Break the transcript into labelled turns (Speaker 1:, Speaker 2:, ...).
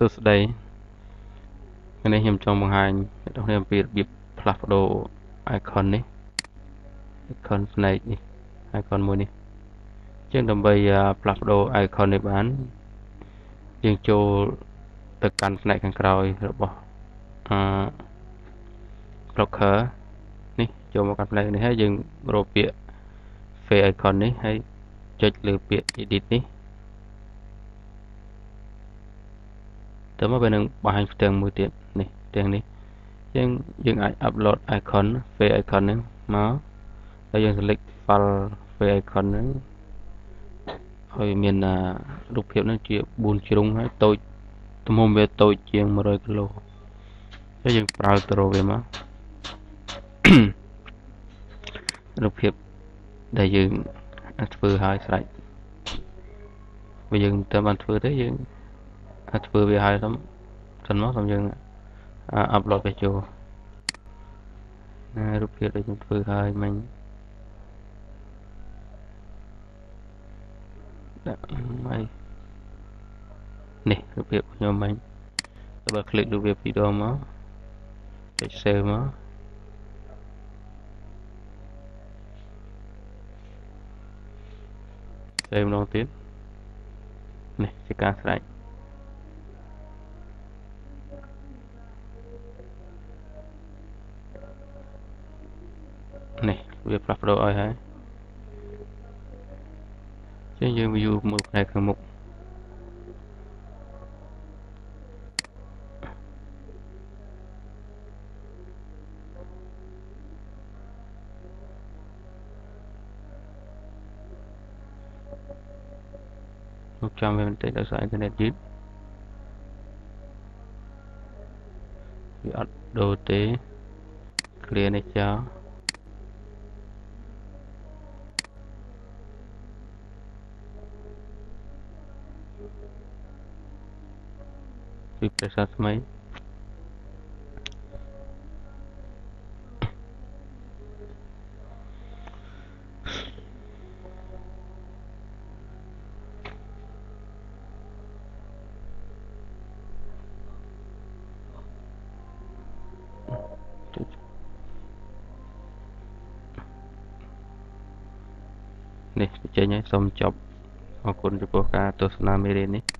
Speaker 1: សួស្តីថ្ងៃនេះខ្ញុំចង់បង្ហាញអ្នកនរអំពីរបៀបផ្លាស់ប្ដូរ icon នេះ icon ស្នេកនេះ icon មួយនេះជាងដើម្បីផ្លាស់ប្ដូរ icon នេះបានយើងចូលទៅកាន់ផ្នែកខាងក្រោយរបស់Clocker នេះចូលមកកាន់ផ្នែកនេះហើយយើងរកពាក្យ Face icon នេះហើយចុចលើពាក្យ Edit នេះតើមកវានឹងបង្ហាញផ្ទាំងមួយទៀតនេះផ្ទាំងនេះយើងអាច upload icon face icon ហ្នឹងមកហើយយើង select file face icon ហ្នឹងឲ្យមានរូបភាពហ្នឹងជា4ជ្រុងហើយតូចទំហំវាតូចជាង100 គីឡូហើយយើងប្រើទៅរកវាមករូបភាពដែលយើងធ្វើឲ្យស្រេចបើយើងទៅបានធ្វើទៅយើងធ្វើវាឲ្យសិនមកសូមយើងupload វាចូលរូបភាពដែលខ្ញុំធ្វើឲ្យមិញដាក់ឲ្យនេះរូបភាពខ្ញុំមិញទៅបើคลิกរូបភាពពីរដងមកចុច save មកsave ម្ដងទៀតនេះជាការស្រេចនេះវាផ្លាស់ប្ដូរឲ្យហើយចឹងយើង view មើលផ្នែកខាងមុខលោកចាំវាបន្តិចដោយសារអ៊ីនធឺណិតយឺតវាអត់ដូរទេ clear នេះចោលពីប្រសាថ្មីនេះចេញហើយសូមចប់អរគុណចំពោះការទស្សនាមេរៀននេះ